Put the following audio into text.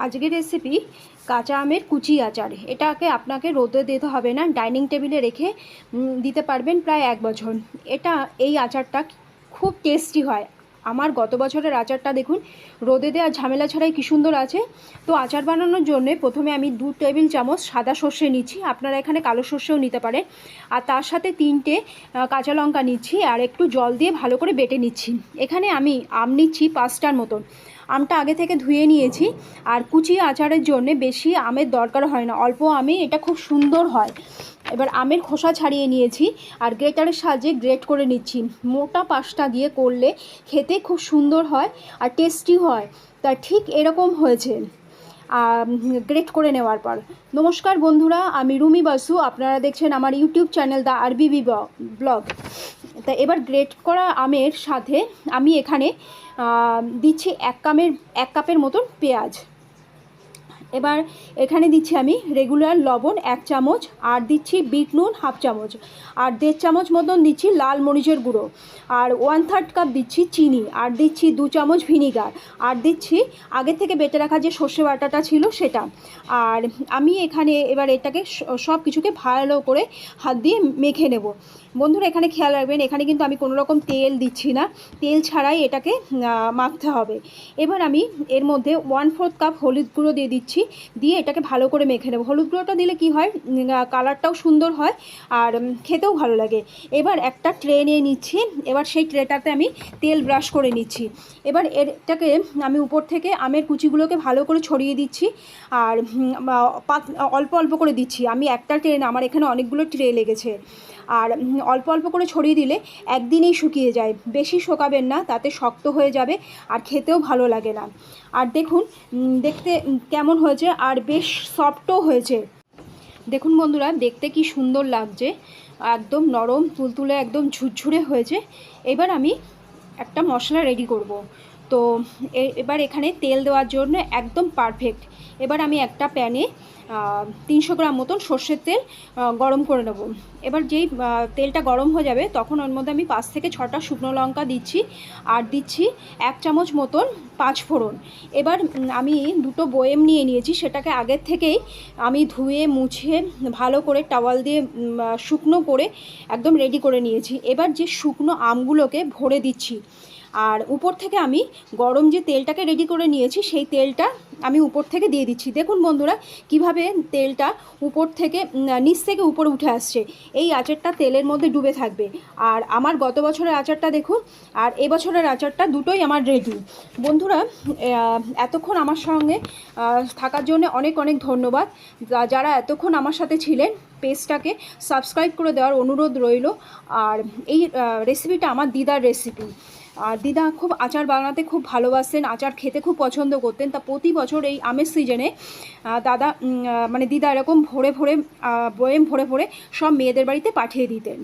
আজকের রেসিপি কাঁচা আমের কুচি আচার। এটাকে আপনাকে রোদে দিতে হবে না, ডাইনিং টেবিলে রেখে দিতে পারবেন প্রায় 1 বছর। এই আচারটা খুব টেস্টি হয়। আমার গত বছরের আচারটা দেখুন, রোদে দেওয়া ঝামেলা ছাড়াই কী সুন্দর আছে। তো আচার বানানোর জন্য প্রথমে আমি 2 টেবিল চামচ সাদা সর্ষে নিচ্ছি, আপনারা এখানে কালো সর্ষেও নিতে পারেন। আর তার সাথে 3টে কাঁচা লঙ্কা নিচ্ছি আর একটু জল দিয়ে ভালো করে বেটে নিচ্ছি। এখানে আমি আম নিচ্ছি 5টার মতন। আমটা আগে থেকে ধুয়ে নিয়েছি। আর কুচি আচারের জন্যে বেশি আমের দরকার হয় না, অল্প আমে এটা খুব সুন্দর হয়। এবার আমের খোসা ছাড়িয়ে নিয়েছি আর গ্রেটারের সাহায্যে গ্রেট করে নিচ্ছি। মোটা পাশটা দিয়ে করলে খেতে খুব সুন্দর হয় আর টেস্টি হয়। তা ঠিক এরকম হয়েছে গ্রেট করে নেওয়ার পর। নমস্কার বন্ধুরা, আমি রুমি বাসু, আপনারা দেখছেন আমার YouTube channel the RBB blog. তা এবার গ্রেট করা আমের সাথে আমি এখানে দিচ্ছি 1 কাপের মতন পেঁয়াজ। এবার এখানে দিচ্ছি আমি রেগুলার লবণ 1 চামচ, আর দিচ্ছি বিট নুন 1/2 চামচ, আর 1.5 চামচ মতন দিচ্ছি লাল মরিচের গুঁড়ো, আর 1/3 কাপ দিচ্ছি চিনি, আর দিচ্ছি 2 চামচ ভিনিগার, আর দিচ্ছি আগে থেকে বেটে রাখা যে সর্ষে বাটাটা ছিল সেটা। আর আমি এখানে এবার এটাকে সব কিছুকে ভালো করে হাত দিয়ে মেখে নেব। বন্ধুরা এখানে খেয়াল রাখবেন, এখানে কিন্তু আমি কোনো রকম তেল দিচ্ছি না, তেল ছাড়াই এটাকে মাখতে হবে। এবার আমি এর মধ্যে 1/4 কাপ হলুদ গুঁড়ো দিয়ে দিচ্ছি, দিয়ে এটাকে ভালো করে মেখে নেব। হলুদ গুঁড়োটা দিলে কি হয়, কালারটাও সুন্দর হয় আর খেতেও ভালো লাগে। এবার একটা ট্রে নিয়ে নিচ্ছি, এবার সেই ট্রেটাতে আমি তেল ব্রাশ করে নিচ্ছি। এবার এটাকে আমি উপর থেকে আমের কুচিগুলোকে ভালো করে ছড়িয়ে দিচ্ছি, আর অল্প অল্প করে দিচ্ছি। আমি একটা ট্রে না, আমার এখানে অনেকগুলো ট্রে লেগেছে। আর অল্প অল্প করে ছড়িয়ে দিলে একদিনেই শুকিয়ে যায়, বেশি শোকাবেন না, তাতে শক্ত হয়ে যাবে আর খেতেও ভালো লাগে না। আর দেখুন দেখতে কেমন হয়েছে, আর বেশ সফটও হয়েছে। দেখুন বন্ধুরা, দেখতে কি সুন্দর লাগছে, একদম নরম তুলতুলে একদম ঝুরঝুরে হয়েছে। এবার আমি একটা মশলা রেডি করব। তো এবার এখানে তেল দেওয়ার জন্য একদম পারফেক্ট। এবার আমি একটা প্যানে 300 গ্রাম মতন সর্ষের তেল গরম করে নেব। এবার যেই তেলটা গরম হয়ে যাবে তখন ওর মধ্যে আমি 5 থেকে 6টা শুকনো লঙ্কা দিচ্ছি, আর দিচ্ছি 1 চামচ মতন 5 ফোড়ন। এবার আমি 2টো বয়েম নিয়ে নিয়েছি, সেটাকে আগের থেকেই আমি ধুয়ে মুছে ভালো করে টাওয়াল দিয়ে শুকনো করে একদম রেডি করে নিয়েছি। এবার যে শুকনো আমগুলোকে ভরে দিচ্ছি, আর উপর থেকে আমি গরম যে তেলটাকে রেডি করে নিয়েছি সেই তেলটা আমি উপর থেকে দিয়ে দিচ্ছি। দেখুন বন্ধুরা কিভাবে তেলটা উপর থেকে নিচ থেকে উপরে উঠে আসছে। এই আচারটা তেলের মধ্যে ডুবে থাকবে। আর আমার গত বছরের আচারটা দেখুন, আর এবছরের আচারটা দুটোই আমার রেডি। বন্ধুরা এতক্ষণ আমার সঙ্গে থাকার জন্য অনেক অনেক ধন্যবাদ। যারা এতক্ষণ আমার সাথে ছিলেন, পেজটাকে সাবস্ক্রাইব করে দেওয়ার অনুরোধ রইল। আর এই রেসিপিটা আমার দিদার রেসিপি। আর দিদা খুব আচার বানাতে খুব ভালোবাসতেন, আচার খেতে খুব পছন্দ করতেন। তা প্রতি বছর এই আমের সিজনে দিদা এরকম ভরে ভরে বয়েম ভরে ভরে সব মেয়েদের বাড়িতে পাঠিয়ে দিতেন।